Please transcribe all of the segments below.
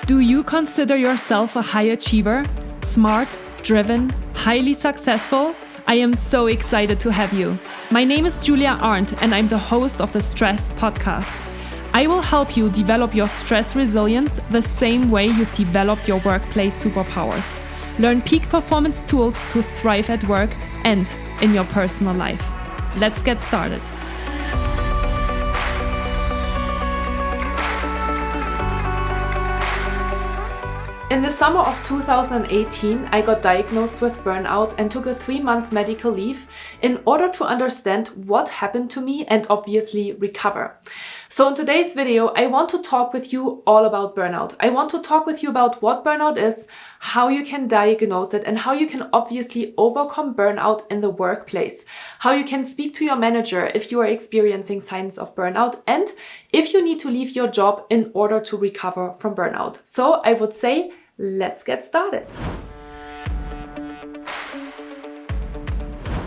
Do you consider yourself a high achiever? Smart, driven, highly successful? I am so excited to have you. My name is Julia Arndt and I'm the host of the Stress Podcast. I will help you develop your stress resilience the same way you've developed your workplace superpowers. Learn peak performance tools to thrive at work and in your personal life. Let's get started. In the summer of 2018, I got diagnosed with burnout and took a 3-month medical leave in order to understand what happened to me and obviously recover. So in today's video, I want to talk with you all about burnout. I want to talk with you about what burnout is, how you can diagnose it, and how you can obviously overcome burnout in the workplace. How you can speak to your manager if you are experiencing signs of burnout, and if you need to leave your job in order to recover from burnout. So I would say, let's get started.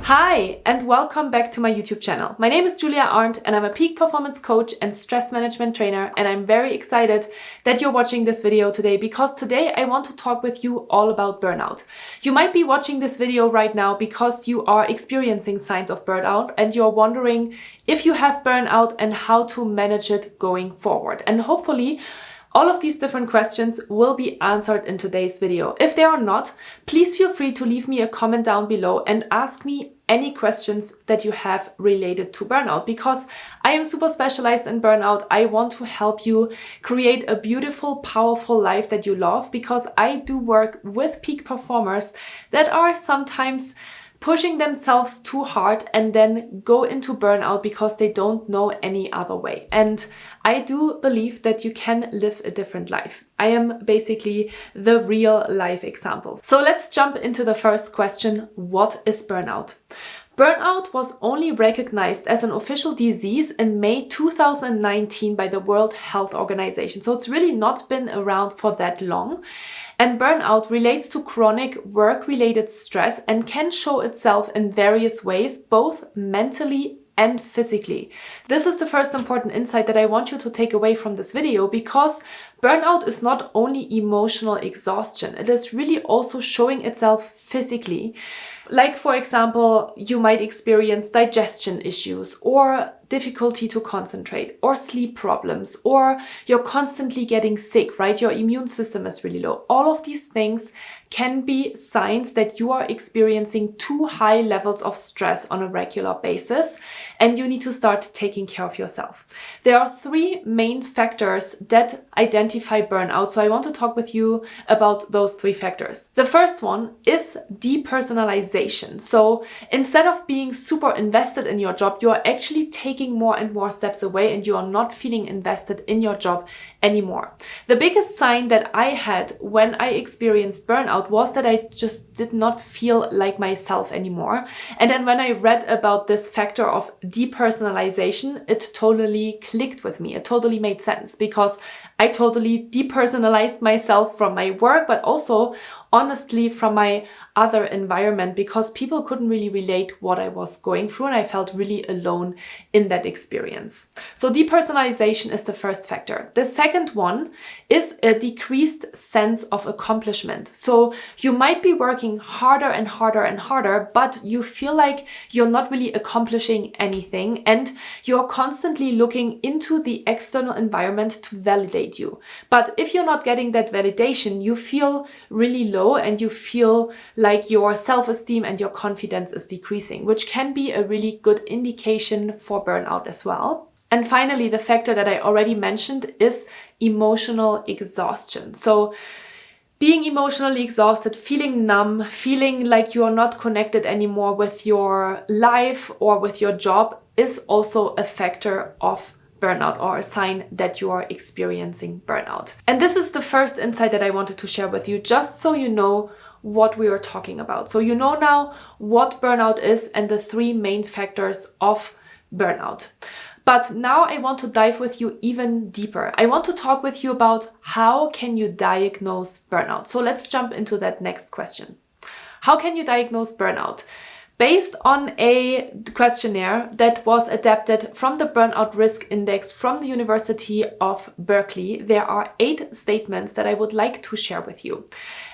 Hi, and welcome back to my YouTube channel. My name is Julia Arndt and I'm a peak performance coach and stress management trainer, and I'm very excited that you're watching this video today because today I want to talk with you all about burnout. You might be watching this video right now because you are experiencing signs of burnout and you're wondering if you have burnout and how to manage it going forward. And hopefully, all of these different questions will be answered in today's video. If they are not, please feel free to leave me a comment down below and ask me any questions that you have related to burnout, because I am super specialized in burnout. I want to help you create a beautiful, powerful life that you love, because I do work with peak performers that are sometimes pushing themselves too hard and then go into burnout because they don't know any other way. And I do believe that you can live a different life. I am basically the real life example. So let's jump into the first question. What is burnout? Burnout was only recognized as an official disease in May 2019 by the World Health Organization. So it's really not been around for that long. And burnout relates to chronic work-related stress and can show itself in various ways, both mentally and physically. This is the first important insight that I want you to take away from this video, because burnout is not only emotional exhaustion, it is really also showing itself physically. Like, for example, you might experience digestion issues or difficulty to concentrate or sleep problems, or you're constantly getting sick, right? Your immune system is really low. All of these things can be signs that you are experiencing too high levels of stress on a regular basis, and you need to start taking care of yourself. There are 3 main factors that identify burnout, so I want to talk with you about those 3 factors. The first one is depersonalization. So instead of being super invested in your job, you are actually taking more and more steps away and you are not feeling invested in your job anymore. The biggest sign that I had when I experienced burnout was that I just did not feel like myself anymore. And then when I read about this factor of depersonalization, it totally clicked with me. It totally made sense, because I totally depersonalized myself from my work, but also honestly from my other environment, because people couldn't really relate what I was going through and I felt really alone in that experience. So depersonalization is the first factor. The second one is a decreased sense of accomplishment. So you might be working harder and harder and harder, but you feel like you're not really accomplishing anything, and you're constantly looking into the external environment to validate you. But if you're not getting that validation, you feel really low and you feel like your self-esteem and your confidence is decreasing, which can be a really good indication for burnout as well. And finally, the factor that I already mentioned is emotional exhaustion. So being emotionally exhausted, feeling numb, feeling like you are not connected anymore with your life or with your job is also a factor of burnout, or a sign that you are experiencing burnout. And this is the first insight that I wanted to share with you, just so you know what we are talking about. So you know now what burnout is and the 3 main factors of burnout. But now I want to dive with you even deeper. I want to talk with you about how can you diagnose burnout. So let's jump into that next question. How can you diagnose burnout? Based on a questionnaire that was adapted from the Burnout Risk Index from the University of Berkeley, there are 8 statements that I would like to share with you.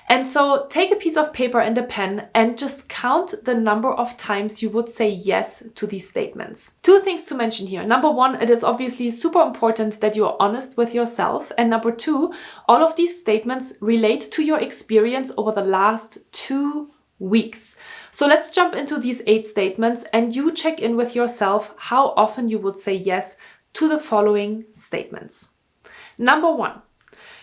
And so take a piece of paper and a pen and just count the number of times you would say yes to these statements. 2 things to mention here. Number 1, it is obviously super important that you are honest with yourself. And number 2, all of these statements relate to your experience over the last 2 weeks. So let's jump into these 8 statements and you check in with yourself how often you would say yes to the following statements. Number 1,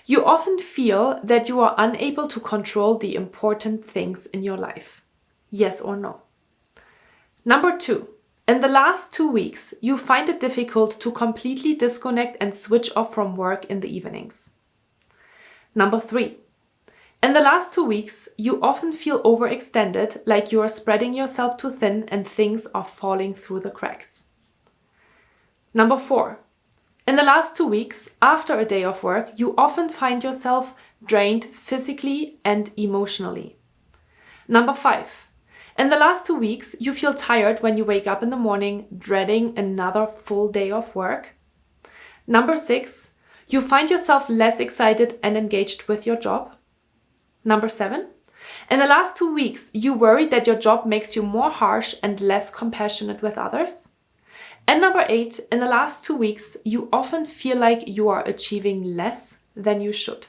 you often feel that you are unable to control the important things in your life. Yes or no? Number 2, in the last 2 weeks, you find it difficult to completely disconnect and switch off from work in the evenings. Number 3, in the last 2 weeks, you often feel overextended, like you are spreading yourself too thin and things are falling through the cracks. Number 4, in the last 2 weeks, after a day of work, you often find yourself drained physically and emotionally. Number 5, in the last 2 weeks, you feel tired when you wake up in the morning, dreading another full day of work. Number 6, you find yourself less excited and engaged with your job. Number 7, in the last 2 weeks, you worry that your job makes you more harsh and less compassionate with others. And number 8, in the last 2 weeks, you often feel like you are achieving less than you should.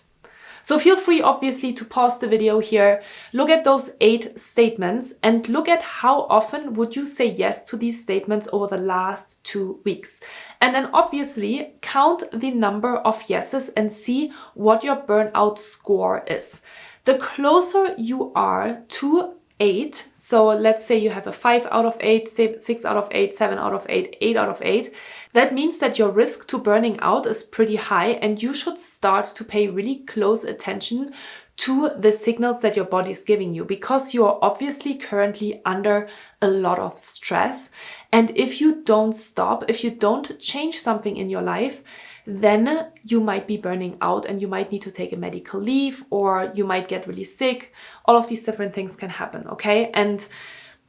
So feel free, obviously, to pause the video here, look at those 8 statements and look at how often would you say yes to these statements over the last 2 weeks. And then obviously count the number of yeses and see what your burnout score is. The closer you are to 8, so let's say you have a 5 out of 8, 6 out of 8, 7 out of 8, 8 out of 8, that means that your risk to burning out is pretty high and you should start to pay really close attention to the signals that your body is giving you, because you are obviously currently under a lot of stress. And if you don't stop, if you don't change something in your life, then you might be burning out and you might need to take a medical leave or you might get really sick. All of these different things can happen, okay? And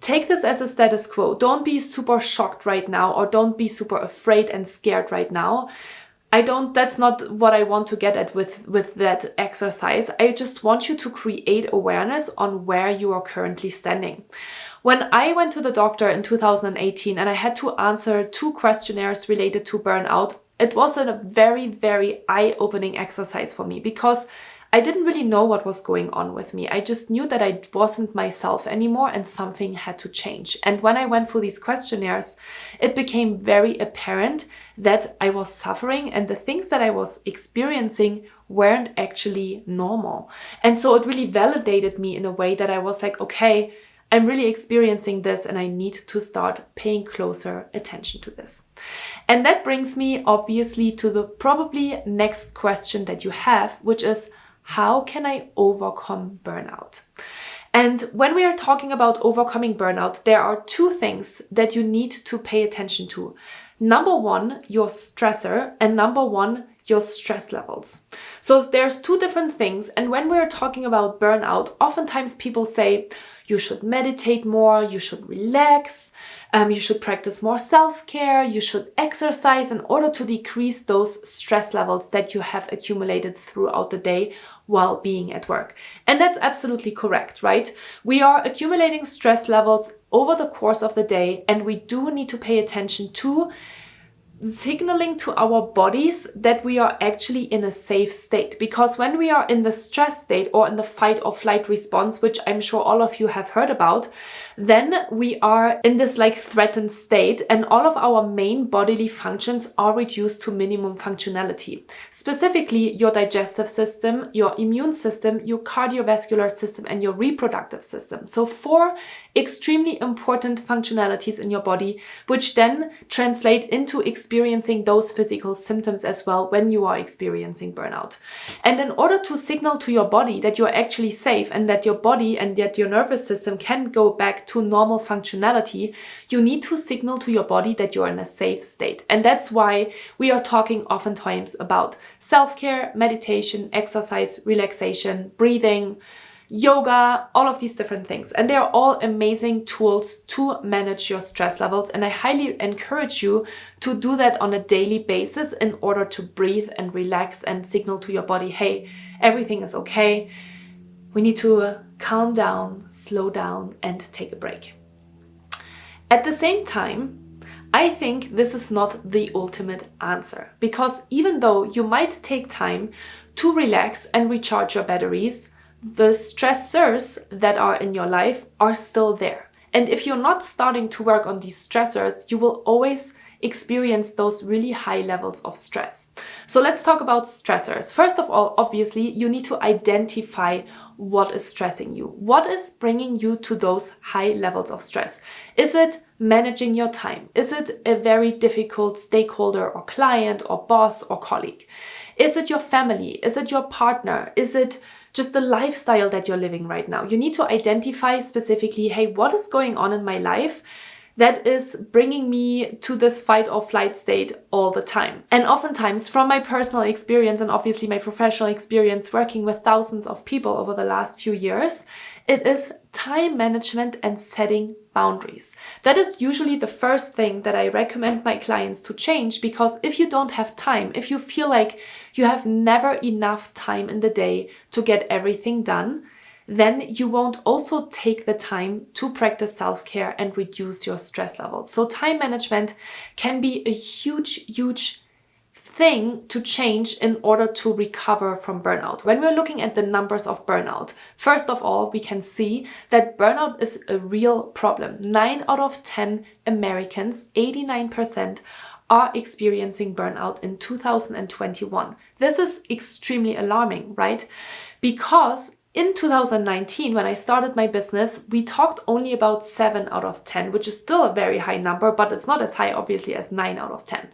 take this as a status quo. Don't be super shocked right now or don't be super afraid and scared right now. That's not what I want to get at with that exercise. I just want you to create awareness on where you are currently standing. When I went to the doctor in 2018 and I had to answer 2 questionnaires related to burnout, it was a very, very eye-opening exercise for me because I didn't really know what was going on with me. I just knew that I wasn't myself anymore and something had to change. And when I went through these questionnaires, it became very apparent that I was suffering and the things that I was experiencing weren't actually normal. And so it really validated me in a way that I was like, okay, I'm really experiencing this and I need to start paying closer attention to this. And that brings me obviously to the probably next question that you have, which is, how can I overcome burnout? And when we are talking about overcoming burnout, there are 2 things that you need to pay attention to. Number 1, your stressor, and number 1, your stress levels. So there's 2 different things. And when we're talking about burnout, oftentimes people say, you should meditate more, you should relax, you should practice more self-care, you should exercise in order to decrease those stress levels that you have accumulated throughout the day while being at work. And that's absolutely correct, right? We are accumulating stress levels over the course of the day, and we do need to pay attention to signaling to our bodies that we are actually in a safe state. Because when we are in the stress state or in the fight or flight response, which I'm sure all of you have heard about, then we are in this like threatened state and all of our main bodily functions are reduced to minimum functionality. Specifically, your digestive system, your immune system, your cardiovascular system, and your reproductive system. So 4 extremely important functionalities in your body, which then translate into experiencing those physical symptoms as well when you are experiencing burnout. And in order to signal to your body that you're actually safe and that your body and that your nervous system can go back to normal functionality, you need to signal to your body that you're in a safe state. And that's why we are talking oftentimes about self-care, meditation, exercise, relaxation, breathing, yoga, all of these different things. And they're all amazing tools to manage your stress levels. And I highly encourage you to do that on a daily basis in order to breathe and relax and signal to your body, hey, everything is okay. We need to calm down, slow down, and take a break. At the same time, I think this is not the ultimate answer, because even though you might take time to relax and recharge your batteries, the stressors that are in your life are still there. And if you're not starting to work on these stressors, you will always experience those really high levels of stress. So let's talk about stressors. First of all, obviously, you need to identify what is stressing you. What is bringing you to those high levels of stress? Is it managing your time? Is it a very difficult stakeholder or client or boss or colleague? Is it your family? Is it your partner? Is it just the lifestyle that you're living right now? You need to identify specifically, hey, what is going on in my life that is bringing me to this fight or flight state all the time? And oftentimes, from my personal experience and obviously my professional experience working with thousands of people over the last few years, it is time management and setting boundaries. That is usually the first thing that I recommend my clients to change, because if you don't have time, if you feel like you have never enough time in the day to get everything done, then you won't also take the time to practice self-care and reduce your stress levels. So time management can be a huge thing to change in order to recover from burnout. When we're looking at the numbers of burnout, first of all, we can see that burnout is a real problem. 9 out of 10 Americans, 89%, are experiencing burnout in 2021. This is extremely alarming, right? Because in 2019, when I started my business, we talked only about 7 out of 10, which is still a very high number, but it's not as high, obviously, as 9 out of 10.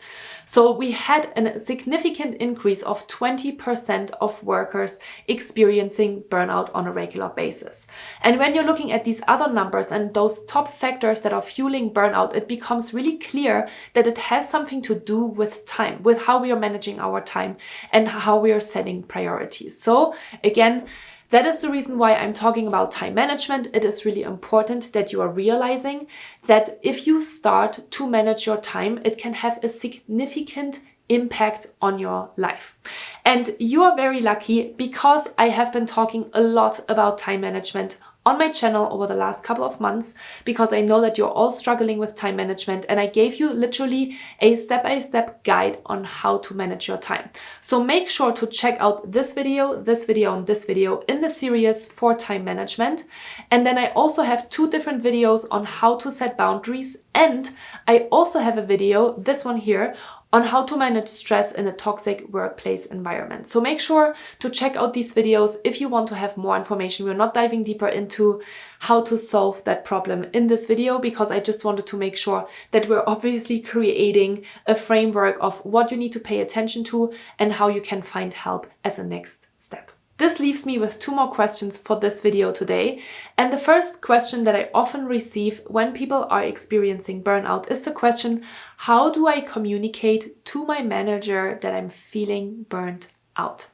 So we had a significant increase of 20% of workers experiencing burnout on a regular basis. And when you're looking at these other numbers and those top factors that are fueling burnout, it becomes really clear that it has something to do with time, with how we are managing our time and how we are setting priorities. So again, that is the reason why I'm talking about time management. It is really important that you are realizing that if you start to manage your time, it can have a significant impact on your life. And you are very lucky, because I have been talking a lot about time management on my channel over the last couple of months, because I know that you're all struggling with time management, and I gave you literally a step-by-step guide on how to manage your time. So make sure to check out this video, and this video in the series for time management. And then I also have 2 different videos on how to set boundaries, and I also have a video, this one here, on how to manage stress in a toxic workplace environment. So make sure to check out these videos if you want to have more information. We're not diving deeper into how to solve that problem in this video, because I just wanted to make sure that we're obviously creating a framework of what you need to pay attention to and how you can find help as a next step. This leaves me with 2 more questions for this video today. And the first question that I often receive when people are experiencing burnout is the question, how do I communicate to my manager that I'm feeling burnt out?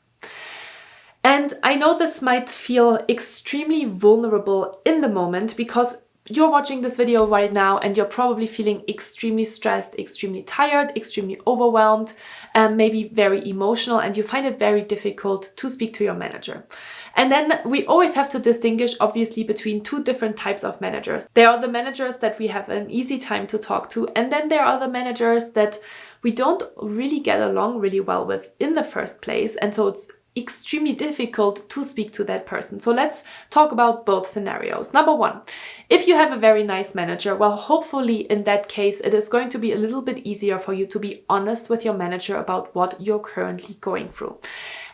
And I know this might feel extremely vulnerable in the moment, because you're watching this video right now and you're probably feeling extremely stressed, extremely tired, extremely overwhelmed, maybe very emotional, and you find it very difficult to speak to your manager. And then we always have to distinguish, obviously, between 2 different types of managers. There are the managers that we have an easy time to talk to, and then there are the managers that we don't really get along really well with in the first place, and so it's extremely difficult to speak to that person. So let's talk about both scenarios. Number 1, if you have a very nice manager, well, hopefully in that case, it is going to be a little bit easier for you to be honest with your manager about what you're currently going through.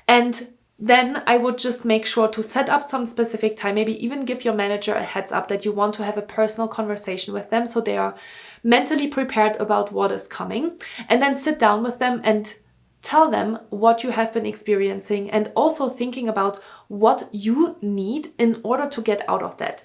And then I would just make sure to set up some specific time, maybe even give your manager a heads up that you want to have a personal conversation with them so they are mentally prepared about what is coming, and then sit down with them and tell them what you have been experiencing, and also thinking about what you need in order to get out of that.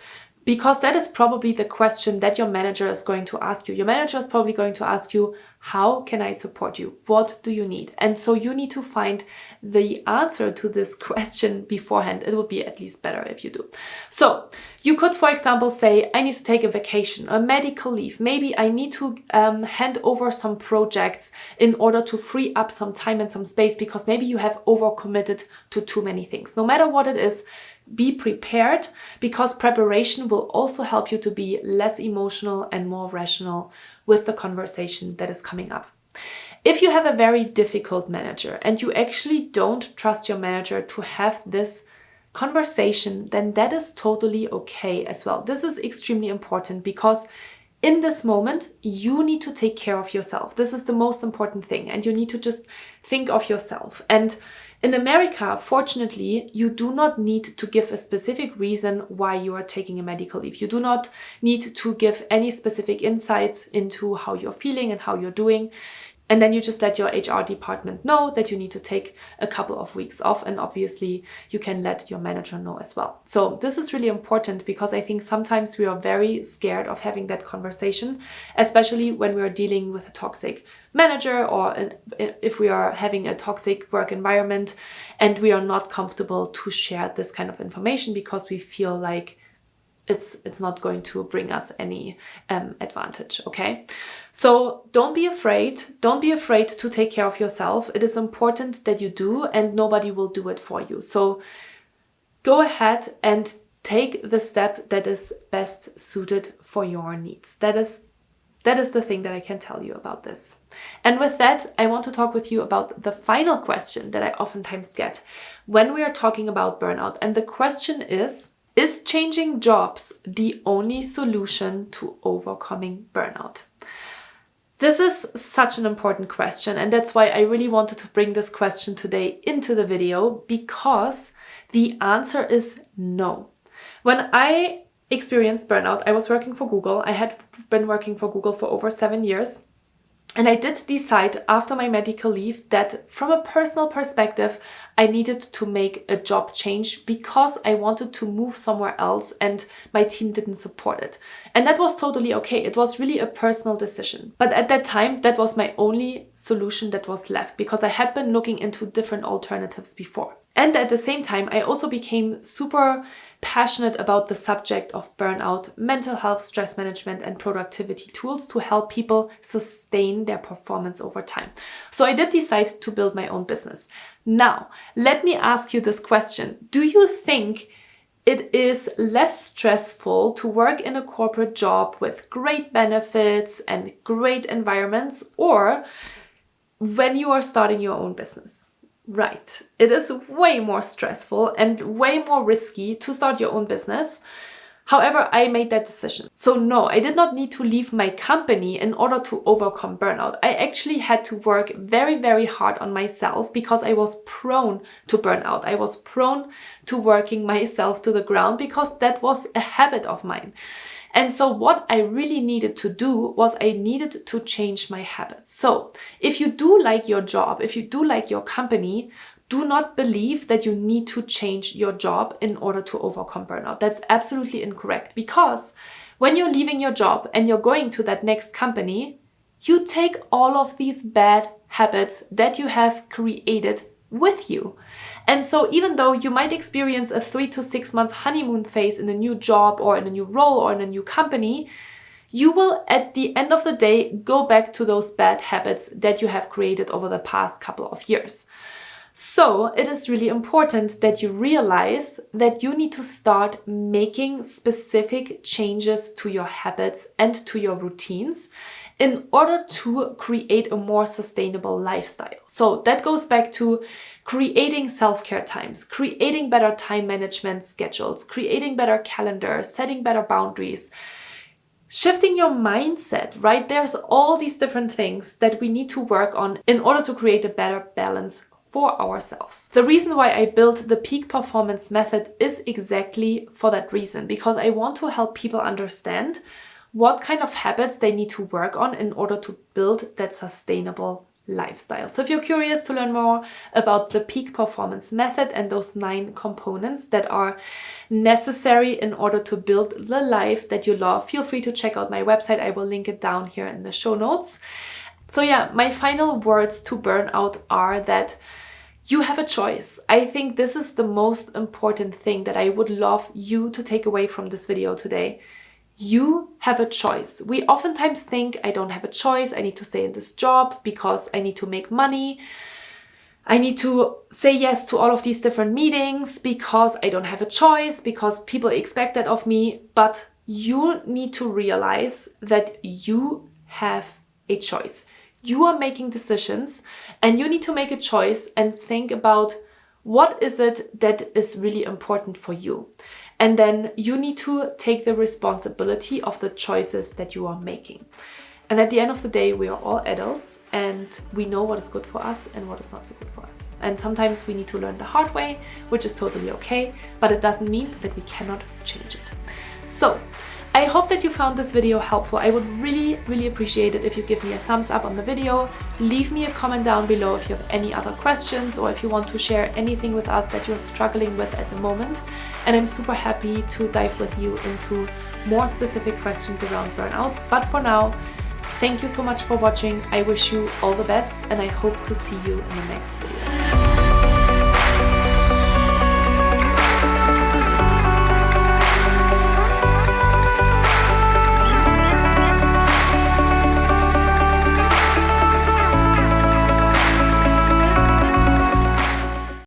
Because that is probably the question that your manager is going to ask you. Your manager is probably going to ask you, how can I support you? What do you need? And so you need to find the answer to this question beforehand. It would be at least better if you do. So you could, for example, say, I need to take a vacation, a medical leave. Maybe I need to hand over some projects in order to free up some time and some space, because maybe you have overcommitted to too many things. No matter what it is, be prepared, because preparation will also help you to be less emotional and more rational with the conversation that is coming up. If you have a very difficult manager and you actually don't trust your manager to have this conversation, then that is totally okay as well. This is extremely important, because in this moment, you need to take care of yourself. This is the most important thing, and you need to just think of yourself. And in America, fortunately, you do not need to give a specific reason why you are taking a medical leave. You do not need to give any specific insights into how you're feeling and how you're doing. And then you just let your HR department know that you need to take a couple of weeks off. And obviously, you can let your manager know as well. So this is really important, because I think sometimes we are very scared of having that conversation, especially when we are dealing with a toxic manager, or if we are having a toxic work environment and we are not comfortable to share this kind of information because we feel like it's not going to bring us any advantage, okay? So don't be afraid. Don't be afraid to take care of yourself. It is important that you do, and nobody will do it for you. So go ahead and take the step that is best suited for your needs. That is the thing that I can tell you about this. And with that, I want to talk with you about the final question that I oftentimes get when we are talking about burnout. And the question is changing jobs the only solution to overcoming burnout? This is such an important question, and that's why I really wanted to bring this question today into the video, because the answer is no. When I experienced burnout, I was working for Google. I had been working for Google for over 7 years. And I did decide after my medical leave that from a personal perspective, I needed to make a job change, because I wanted to move somewhere else and my team didn't support it. And that was totally okay. It was really a personal decision. But at that time, that was my only solution that was left, because I had been looking into different alternatives before. And at the same time, I also became super passionate about the subject of burnout, mental health, stress management, and productivity tools to help people sustain their performance over time. So I did decide to build my own business. Now, let me ask you this question. Do you think it is less stressful to work in a corporate job with great benefits and great environments, or when you are starting your own business? Right. It is way more stressful and way more risky to start your own business. However, I made that decision. So no, I did not need to leave my company in order to overcome burnout. I actually had to work very, very hard on myself, because I was prone to burnout. I was prone to working myself to the ground, because that was a habit of mine. And so what I really needed to do was I needed to change my habits. So if you do like your job, if you do like your company, do not believe that you need to change your job in order to overcome burnout. That's absolutely incorrect, because when you're leaving your job and you're going to that next company, you take all of these bad habits that you have created with you. And so even though you might experience a 3 to 6 months honeymoon phase in a new job or in a new role or in a new company, you will at the end of the day go back to those bad habits that you have created over the past couple of years. So it is really important that you realize that you need to start making specific changes to your habits and to your routines in order to create a more sustainable lifestyle. So that goes back to creating self-care times, creating better time management schedules, creating better calendars, setting better boundaries, shifting your mindset, right? There's all these different things that we need to work on in order to create a better balance for ourselves. The reason why I built the peak performance method is exactly for that reason, because I want to help people understand what kind of habits they need to work on in order to build that sustainable lifestyle. So if you're curious to learn more about the peak performance method and those 9 components that are necessary in order to build the life that you love, feel free to check out my website. I will link it down here in the show notes. So yeah, my final words to burnout are that you have a choice. I think this is the most important thing that I would love you to take away from this video today. You have a choice. We oftentimes think, I don't have a choice. I need to stay in this job because I need to make money. I need to say yes to all of these different meetings because I don't have a choice, because people expect that of me. But you need to realize that you have a choice. You are making decisions and you need to make a choice and think about what is it that is really important for you. And then you need to take the responsibility of the choices that you are making. And at the end of the day, we are all adults and we know what is good for us and what is not so good for us. And sometimes we need to learn the hard way, which is totally okay, but it doesn't mean that we cannot change it. So I hope that you found this video helpful. I would really appreciate it if you give me a thumbs up on the video. Leave me a comment down below if you have any other questions or if you want to share anything with us that you're struggling with at the moment. And I'm super happy to dive with you into more specific questions around burnout. But for now, thank you so much for watching. I wish you all the best and I hope to see you in the next video.